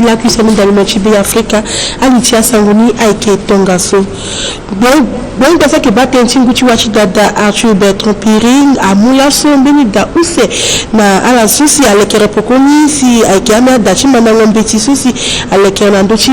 La cuisine d'alimentaire Africa alitia sangoni aike tongaso bon parce que batentin guti wachi dada Arthur Bertrand Piring amula so mbeni da use na ala susi alekere pokoni si aike amia dachi manango mbeti susi alekere nandochi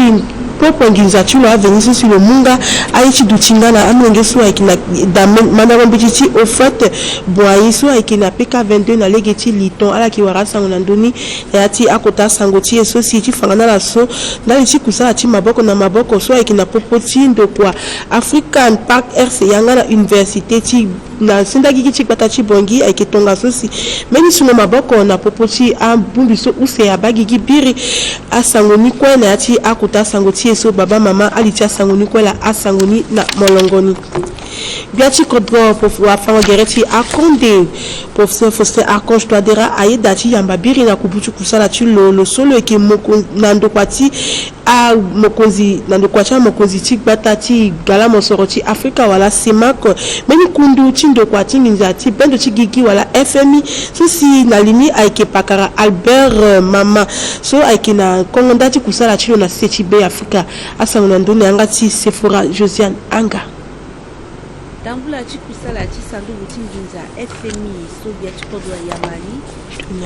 propre nginzatu la venir sur le munga aichi dutingana amwengeso aike na da manango mbeti au fait boaiso aike na PK22 na legeti liton ala kiwara sango nandoni yati akota sangoti society fangana la so na ichi kusala ti maboko na maboko so aike na popoti ndo kwa African Park RC yanga na université ti na sindagi ki chikpata bongi aike tonga sosi meni suno maboko na popoti ambumbiso use abagi gibiri asangoni kwa na yati akota sangoti so baba mama alitia sangoni kwa la asangoni na molongoni biati kodro pour afan gereti akonde professeur Faustin Archange Touadéra aidati yamba biri na kubuchu kusala ti lo solo eke moko nando kwati a mokonzi nando kwacha mokonzi ti gbata ti gala mosoroti Afrika wala semako meni kundu ti ndo kwati nginzati bendo ti gigi wala FMI so si na lini aike pakara Albert mama so aike na kongonda ti kusala ti lo na CTB Afrika asango na ndoni anga ti Sephora Josiane Anga Dambula chikusala chisandu butinginza FMI Sobia chikodo ya Mali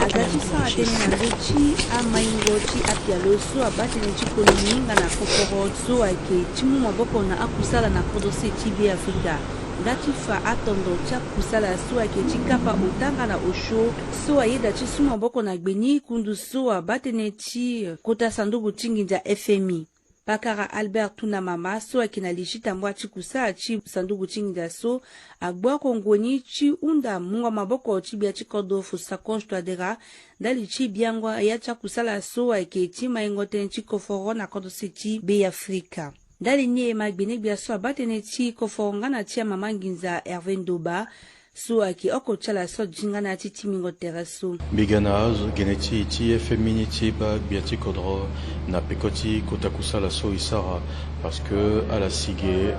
agati sa atene na ndochi amaingo chi apialo so abatene chikoninga na kokoro so ake chimu maboko na akusala na kodose TB Afrika ngati fa atondo cha kusala so ake chikapa utanga na osho so ayeda chisu maboko na gbeni kundu so abatene chi kota sandu butinginza FMI Pakara Albert Tuna mama so akina lishita mbwa chikusa chi sandugu chingi so agbo kongoni chi unda munga maboko chi bia chikodo Faustin Archange Touadéra dali chi biangwa ya chakusala so ake chi maingoten chi koforo na kodo seti be Afrika dali nie magbene bia so abatene chi koforo ngana chi mama nginza Hervé Ndoba so aki oko chala so jingana ti timingo teraso biganaz geneti ti FMI ti ba biati kodro na pekoti kotakusala so isara parce que à la sigue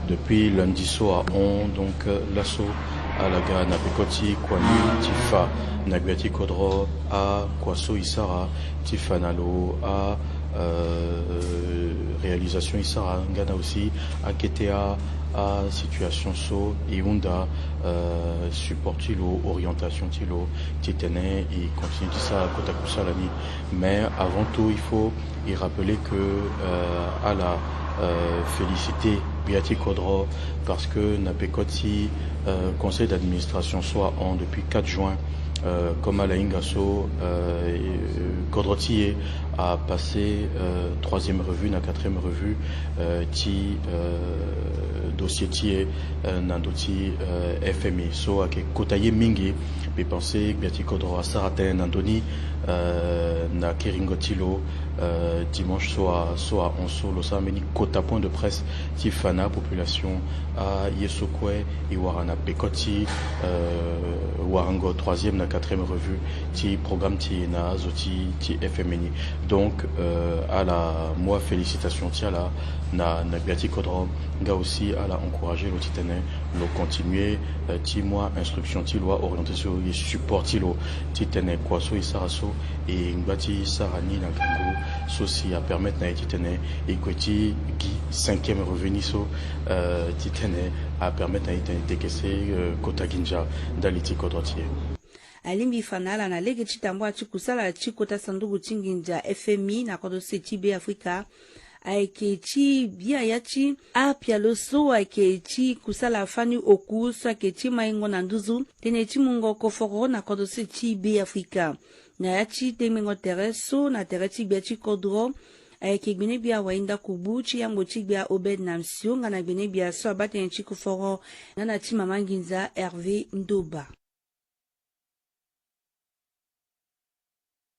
depuis lundi soir on donc l'assaut à la gare na pekoti kwani ti fa na biati kodro a kwaso isara ti fanalo a réalisation isara ngana aussi a ketea à situation so iunda support tilo orientation tilo titene et continue ça kotakusa l'année mais avant tout il faut y rappeler que à la féliciter Biati Kodro parce que Napekoti conseil d'administration soit en depuis 4 juin comme Alain Gasso Kodrotier a passé 3e revue, na 4e revue ti dossier ti nandoti FMI so ake kotaye mingi pe penser Biati Kodro a Saraten nandoni na Keringotilo dimanche soit en solo ça meni kota point de presse ti fana population a Yesokwe et Warana Pekoti Warango 3e na 4e revue ti programme ti na zoti ti FMI donc à la moi félicitations ti ala na Biati Kodro nga aussi à la encourager le titane le continuer ti moi instruction ti loi orienté sur les support ti lo titane quoi so isaraso et ngati sarani na kango ceci à permettre na titane et kweti gi 5e revenu so titane à permettre na titane décaisser kotaginja daliti kodrotier alimbi fanala na lege chitambwa chikusala chikota sandugu chinginja FMI na kodo CTB Afrika aike chi bia yachi apia loso aike chi kusala fani oku so aike chi maingo na nduzu tene chi mungo koforo na kodo CTB Afrika na yachi temengo tereso na tereti bia chi kodro aike gbene bia wainda kubu chi yango chi bia Obed Namsio ngana gbene bia so abate chi koforo ngana chi mama nginza Hervé Ndoba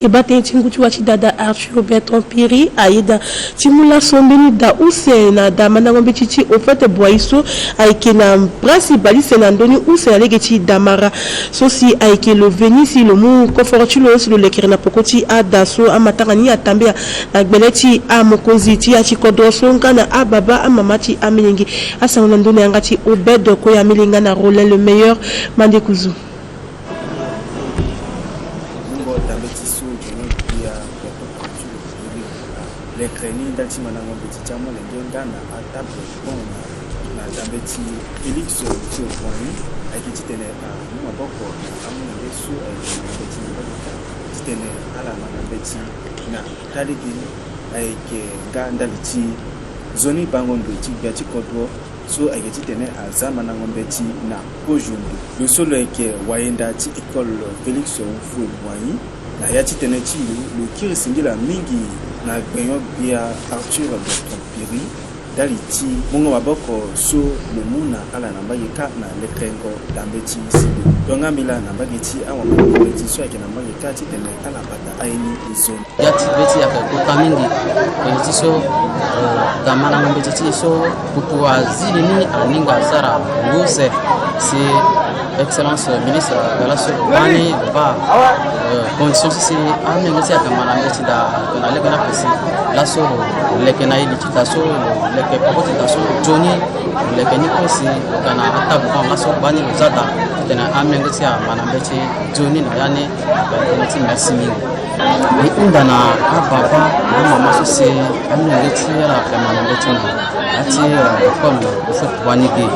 Ebate tingutu wachi dada Arthur Bertrand Piring aida timula sombeni da use na da manangombe chichi au fait boiso aike na principali senandoni use alege chi damara so si aike le veni si le mu kofortulo si le lekere na pokoti adaso amatangani atambia na gbeleti a mokonzi ti achi kodroso ngana ababa amamati amenyengi asangonandoni angati Obed ko ya milinga na rôle le meilleur mandekuzu Reni dalti manango beti chamo le ngana atable bon na dambeti Felix Sofoni akiti tene a maboko amu yesu beti tene ala na beti na taligi ayeke nganda liti zoni bangondo ti biati kodwo so ayeti tene azama na ngombeti na kojundu le solo eke waenda ti école Felix Sofoni na yati tene ti le kiri singila mingi na gbenyo bia Arthur Bertrand Piri daliti mungo maboko so le muna ala namba yeka na lekrengo dambeti sibi donga mila namba geti awa mabeti so yake namba yeka ti tene ala bata aini izoni yati beti yaka kuta mingi beti so gamana mabeti ti so pupu azili ni aninga sara ngose si Excellence ministre de la Sorbonne va condition si amenga si akamana meti da na lekena pesi la so lekena ili titaso leke pakoti taso Johnny lekeni kosi kana atabu kwa la Sorbonne zata tena amenga si amana meti Johnny na yani meti merci mingi ni unda na ababa na mama so si amenga ti ra kamana meti na ati comme football nige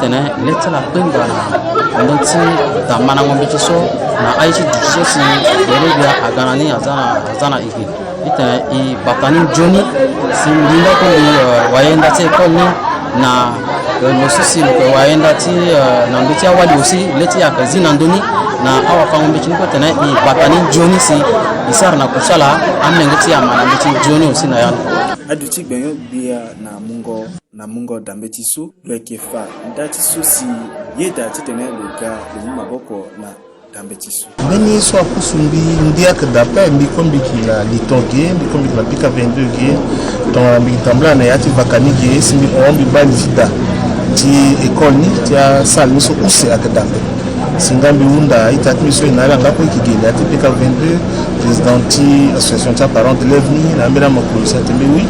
tena letala pinga na ndoti da mana ngombe so na aichi dishesi yerebia aganani azana igi ita I batani Johnny simbinda ko waenda te ko ni na no sisi ko waenda ti na ndoti awali aussi leti ya kazi na ndoni na awa fa ngombe ko tena I batani Johnny si isar na kusala amengeti ya mana ngeti Johnny aussi na yana aduti gbenyo bia na mungo dambeti so leke fa ndati so si yeda ti tene luga le maboko na dambeti so beni so akusumbi ndia kadapa mbikombi kila litonge mbikombi kila pika 22 ge ton mbitambla na yati vakani ge simbi ombi bali fida ti ekoni ti sal so use akadape singambi unda itatmiso inala ngapo ikigele ati pika 22 présidenti association ta parents d'élèves ni na mbela makulu satembe oui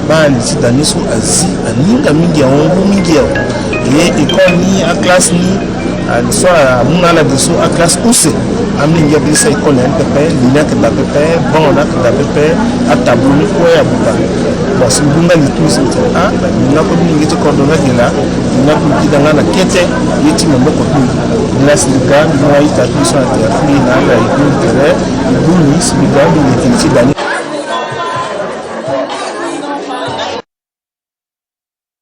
ba li sidaniso azi aninga mingi ya ongo mingi ya e ekoni a classe ni soit muna la deso a classe use amningi ya bisa ekoni ya pepe linia ke da pepe bon na ke da pepe a tabou ko ya buka bon simbunga li tous a na ko mingi to kordona kila na ko kidanga na kete yeti mboko tu la siliga moi ta tous a te afli na la idole buni siliga ni kinti dani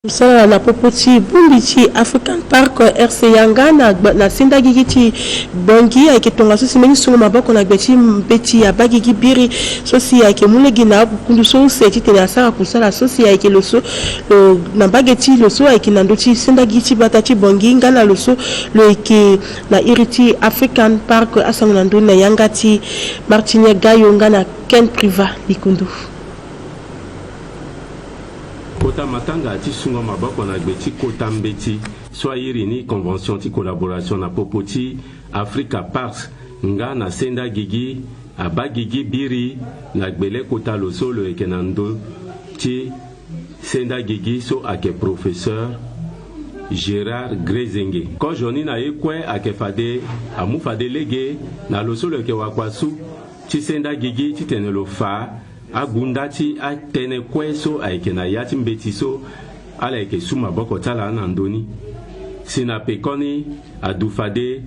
Sala na popoti bumbiti African Park RC Yanga na sinda gigiti bongi akitonga so simeni sungu maboko na beti ya bagigi biri so si yake mulegi na kundu so seti tena sara kusala so si yake loso na bageti loso yake na ndoti sinda gigiti batati bongi ngana loso lo yake na iriti African Park asangu na Yanga ti Martinia Gayo ngana Ken Priva likundu Kota matanga ti sungo maboko na gbeti kota mbeti soit irini convention ti collaboration na popoti Africa Parks nga na senda gigi abagigi biri na gbele kota lo solo ekenando ti senda gigi so ake professeur Gérard Grezenge ko joni na ekwe ake fade amu fade lege na lo solo ke wakwasu ti senda gigi ti tenelo fa agundati a tene kweso aikena yati mbetiso ala eke suma boko tala nandoni sina pekoni adufade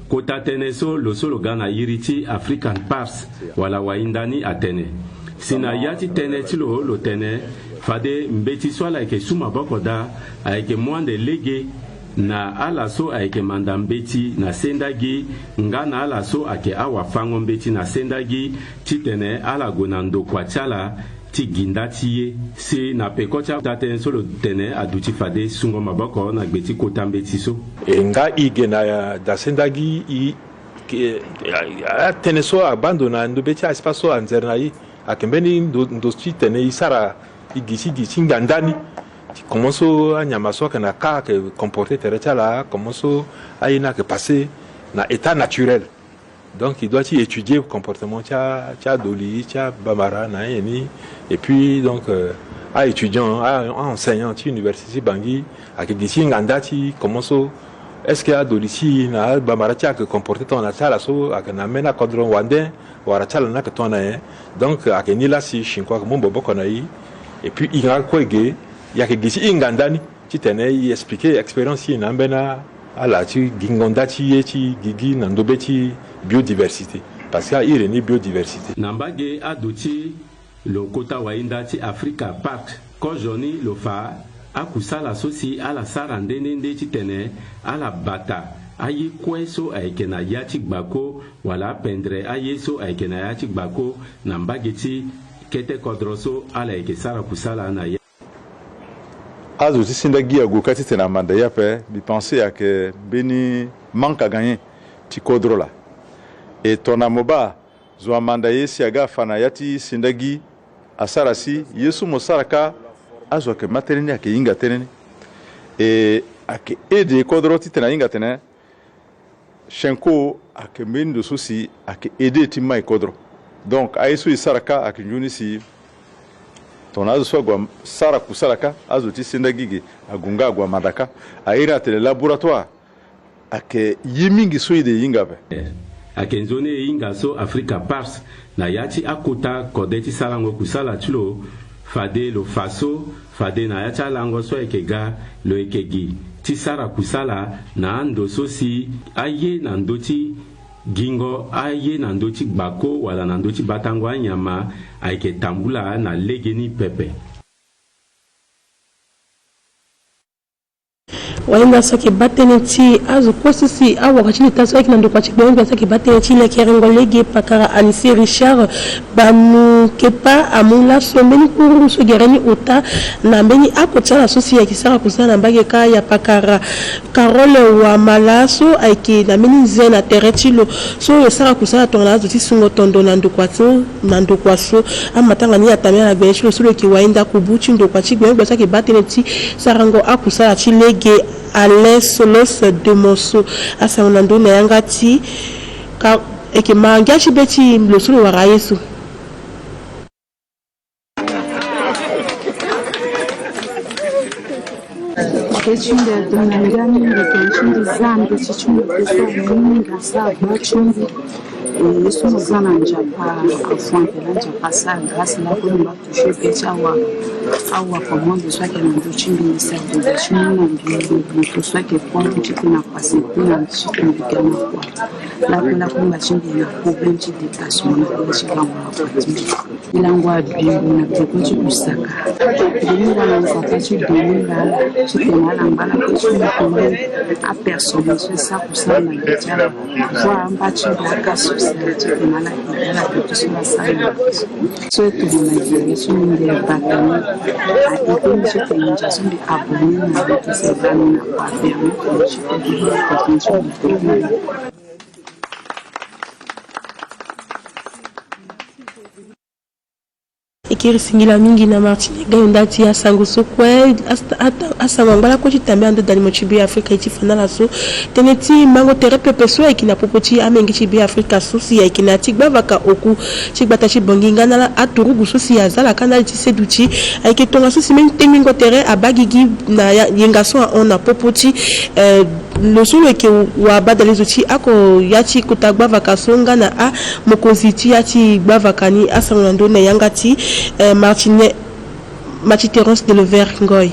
kota teneso lo solo gana iriti African Parks wala waindani atene sina yati tene tilo lo tene fade mbetiso ala eke suma boko da aike mwande lege na ala so ake mandambeti na sendagi nga na ala so ake awa fango mbeti na sendagi titene ala gonando kwa chala ti gindati si na pekocha daten solo tene aduti fade sungo maboko na gbeti kota mbeti so nga ige na da sendagi I tene so abandona ndo beti espaso anzernayi akembeni ndo tene isara igisi ngandani commence à nyamaso que na ka que comporter terrestre commence à ina que passer na état naturel donc il doit y étudier le comportement tia doli tia bamara na yeni et puis donc à étudiant à enseignant ti université bangi à que d'ici nganda ti commence est-ce qu'il y a doli si na bamara tia que comporter ton atala so à que na mena cadron wandin wara tala na que ton na donc à que ni la si chinkwa mon bobo konayi et puis il y a quoi que il y a que ici ingandani tu tenais expliquer expérience in ambena ala tu gingonda ti gigi nandobe ti biodiversité parce qu'il y a une biodiversité nambage adoti le kota wainda ti Africa Park ko joni lo fa akusala sosi ala sarandene nde ti tene ala bata ayi kweso aikena yati gbako wala pendre ayeso aikena yati gbako nambage ti kete kodroso ala eke sara kusala na ya azo ti sindagi agokati tena manda ya pe bi penser à que beni manque à gagner ti kodro la et ton amoba zo amanda yesi aga fana yati sindagi asara si yesu mosaraka azo ke materne ake inga tenene et ake ede kodro ti tena inga tenene shenko ake mendo sosi ake ede ti mai kodro donc ayesu isaraka ake njuni si ton azo so gwa sara kusaraka azo ti sindagi agunga gwa madaka aira tele laboratoire ake yimingi so ide inga be akenzone inga so Africa Pars na yati akota kodeti salango kusala tulo fade lo faso fade na yati alango so ekega lo ekegi ti sara kusala na ando sosi aye na ndoti gingo aye na ndoti gbako wala na ndoti batango anyama aike tambula na legeni pepe waenda saki bateneti azo posisi awa kachini taso eki nando kwa chikbenga saki bateneti na kerengo lege pakara Anissé Richard banu kepa amula sombeni kuru so gereni ota na mbeni akotala sosi ya kisara kusana mbage kaya pakara Carole wa malaso aiki na mbeni zena teretilo so yosara kusana tonga azo tisungo tondo nando kwa so amatanga ni atamia na benchilo solo ki waenda kubuchi ndo kwa chikbenga saki bateneti sarango akusala chilege Alain Solos de Mosso asaunando na yangati ka eke mangachi beti mlosulu wa Yesu Kechinde domangani kechinde zambi chichumbe kusoninga saba chumbi yesu zana njapa afwantela njapa sa grâce la ko mba toucher pecha awa commande soit que nous chimbi ni cercle de chimbi ni soit que point petit na passer na chicken bigana kwa la ko mba chimbi na problème de déplacement na chicken wa ilangwa bingu na kuchi kusaka ni wana mkakati dominga chicken na ngala ko chimbi ko a personne c'est ça pour ça na déjà voir mba chimbi akaso chicken na la ko chimbi sana so to na yesu ni batani a été une situation de abonner avec ces familles n'a pas permis que je puisse continuer de ikiri singila mingi na Martine gayondati ya sanguso kwe asamambala ko chitambia ndo dali mochibi Afrika itifana la so teneti mango terepe peso ikina popoti amengi chibi Afrika susi ya ikina tigbavaka oku chigbata chibonginga na aturugu susi ya zala kanali tiseduchi aiketonga susi mentengo tere abagigi na yengaso ona popoti lo solo ke wa badali zuti ako yachi kutagbavaka songa na a mokoziti yachi gbavakani asamando na yangati Martine Matiterence de Lever Ngoy.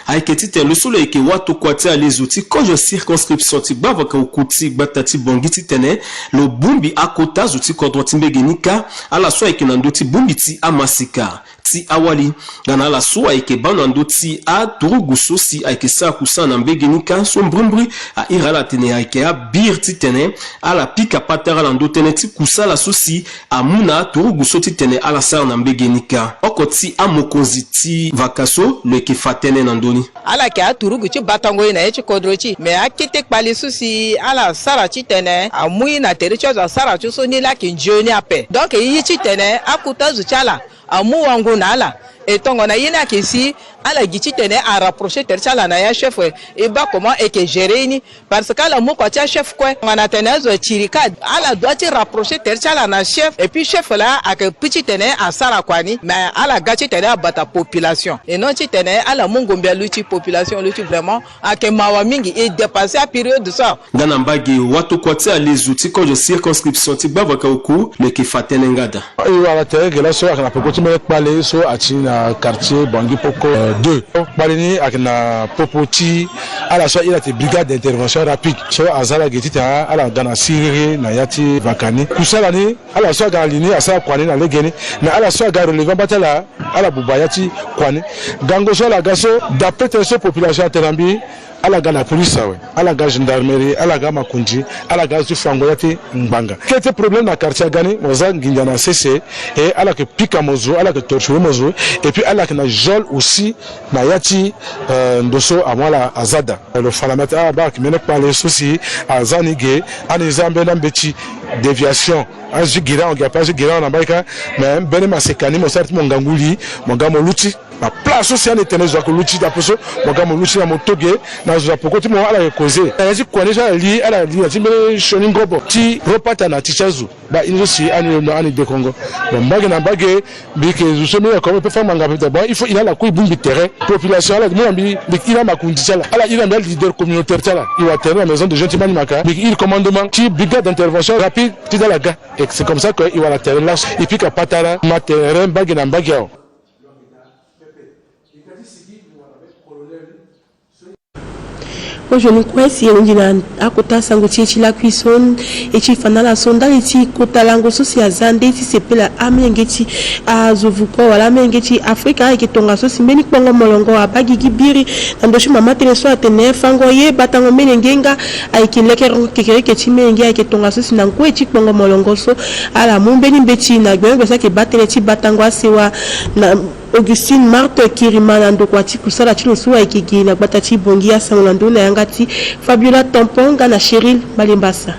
Aiketite le solo eke watu kwati les outils kojo circonscription ti bavaka ukuti batati bongiti tene lo bumbi akota zuti kodwati mbegenika ala so eke nandoti bumbi ti amasika ti awali gana la so eke banandoti a turugu sosi eke sa kusana mbegenika so mbrumbri a irala tene eke a bir ti tene ala pika patara lando tene ti kusala sosi amuna turugu soti tene ala sa na mbegenika okoti amokonzi ti vakaso le ke fatene nandoni ala ke aturugu ci batango ina e ci kodrochi me akite kpali susi ala sara ci tene amui na tere cho sara ci so ni la ke njoni ape donc yi ci tene akuta zu chala amu wangu na ala et tongo na yina kesi ala gichi tene a rapprocher terchala na ya chef et ba comment et que gérer ni parce que la moko tia chef quoi on a tene zo chirika ala doit rapprocher terchala na chef et puis chef là a que petit tene a sara kwani mais ala gachi tene a bata population et non ti tene ala mungombia luti population luti vraiment a que mawa mingi et dépasser à période de ça ngana mbagi watu kwatia les outils quand je circonscription ti bavaka oku le ki fatene ngada wala tere que la so akana pokoti me parler so ati na quartier Bangui Poko 2 balini akana popoti ala so ila te brigade d'intervention rapide so azala getita ala gana siriri na yati vakani kusala ni ala so gana lini asa kwani na legeni na ala so gana relevant batala ala bubayati kwani gango so la gaso d'après cette population terambi ala ga la police ala ga gendarmerie ala ga makunji ala ga zufango yati mbanga kete problème na quartier gani moza nginja na cc et ala ke pika mozo ala ke torture mozo et puis ala ke na jol aussi na yati ndoso amala azada le falamata ba ki mena parler souci azanige ani zambe na mbeti déviation azigira on ga pas azigira na baika mais bene masekani mo sarti monganguli mongamo luti na place aussi en éternel zo ko luti da poso mongamo luti na motoge na zo pokoti mo ala koze azi kwanisha li ala li ati mbele shoni ngobo ti ropata na tichazu ba injosi ani de Congo bon mbage na mbage bike zo me ko pe fama ngapita bon il faut il a la ko ibumbi terrain population ala mo mbi il a makundi chala ala il a un leader communautaire chala il va terrain la maison de gentleman maka il commandement ti brigade d'intervention rapide ti dans la gare et c'est comme ça que il va la terrain là et puis ka patara ma terrain mbage na mbage yao. Aujourd'hui, kwesi ngina akota sango chichi la cuisson et chi fanala sonda iti kota lango sosi azande iti sepela amengeti azovuko wala mengeti Afrika ikitonga sosi mbeni kongo molongo abagi gibiri nandoshi mama teleso atene fango ye batango menengenga aikilekero kekereke chimenge ikitonga sosi nango eti kongo molongo so ala mumbeni mbeti na gwengo sake batene ti batango asewa na Augustine Marthe Kirimana ndokwati kusala chino suwa ikigi na batati bongia sanglando na yangati Fabiola Tamponga na Cheryl Malimbasa.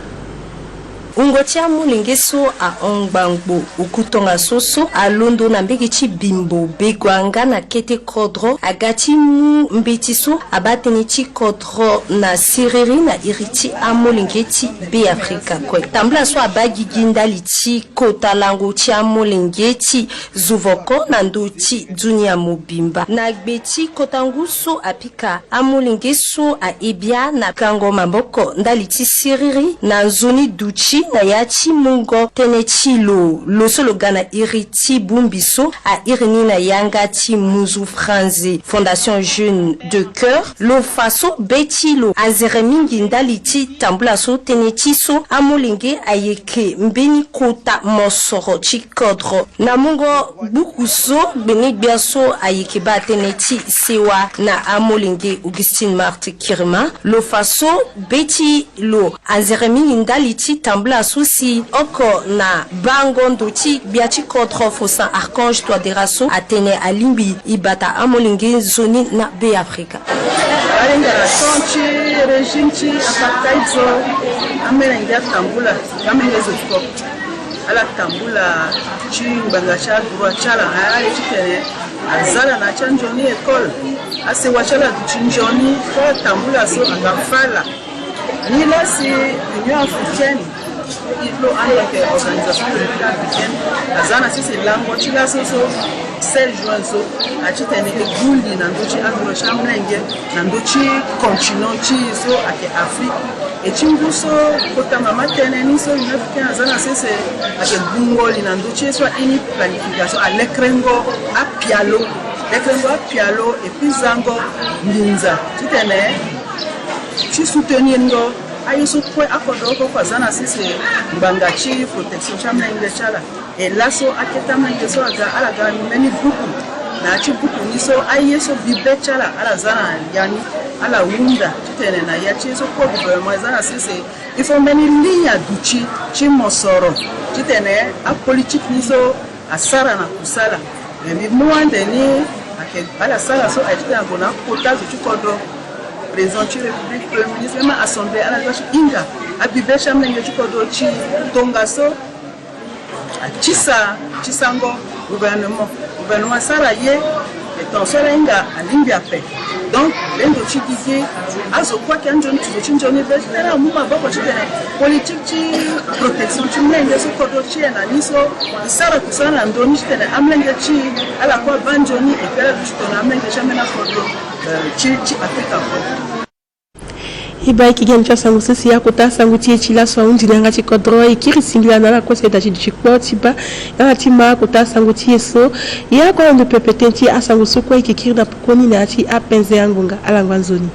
Ungotia mulingeso a Ongbangbo ukutonga soso a Londo na mbegichi bimbo begwanga na kete kodro agati mu mbetiso abatenichi kodro na siriri na iriti amulingeti be Afrika kwe tambla so abagi gindaliti kota lango ti amulingeti zuvoko na nduti dunia mubimba na gbeti kotanguso apika amulingeso a ebia na kango mamboko ndaliti siriri na zoni duchi na yati mungo tenechilo lo solo gana iriti bumbiso a irini na yangati muzu franze Fondation Jeune de Cœur lo faso betilo azeremingi ndaliti tambulaso tenechiso amolinge ayeke mbeni kota mosoro chikodro na mungo bukuso beni biaso ayeke ba teneti sewa na amolinge Augustine Marthe Kirima lo faso betilo azeremingi ndaliti tambula souci oko na bango ndoti biachi kodro fosa archange toi de raso atene alimbi ibata amolinge zoni na be Afrika alenga tonchi régime chi apartheid zo amena ndia tambula kamenge zo stop ala tambula chi mbanga cha droit chala ale chitene azala na chanjoni école ase wachala chinjoni kwa tambula so agafala ni là c'est l'Union africaine il faut aller à l'organisation de l'Union africaine azana si c'est lango chila so sel juin so achitene egundi na ndochi agro chamlenge na ndochi continent chi so ake Afrique et chimbuso kota mama teneni so Union africaine azana si c'est ake bungoli na ndochi so ini planification à l'ekrengo à pialo et puis zango ninza chitene chi soutenir ngo ayeso kwe akodoko kwa zana sisi mbangachi protection chamlenge chala et là so aketa menge so ala ga meni buku na chi buku ni so ayeso bibe chala ala zana yani ala wunda tene na ya chi so ko gouvernement zana sisi il faut meni linya duchi chi mosoro tene a politique ni so asara na kusala mais mwande ni ake ala sala so ajita ngona kota zu chikodro président de la République, le ministre, même assemblée à la gauche, Inga, Abibé Chamlenge Chikodochi, Tongaso, Chisango, gouvernement Saraye, temps sala inga alingi ape donc lendo chidike azo kwa kanjoni tuchinjoni vetera muma bako chitene politique chi protection chi mlenge so kodo chi na niso sara kusana ndoni chitene amlenge chi ala kwa banjoni e pera chitona amlenge chamena kodo chi Afrika ko ibai kigencha sangu sisi ya kuta sangu tie chila so undi nanga chikodro ikiri singila na ko seda chi chikpo tiba na tima kuta sangu tie so ya kwa ndo pepetenti asangu so kwa ikikiri na pokoni na ati apenze yangunga alangwanzoni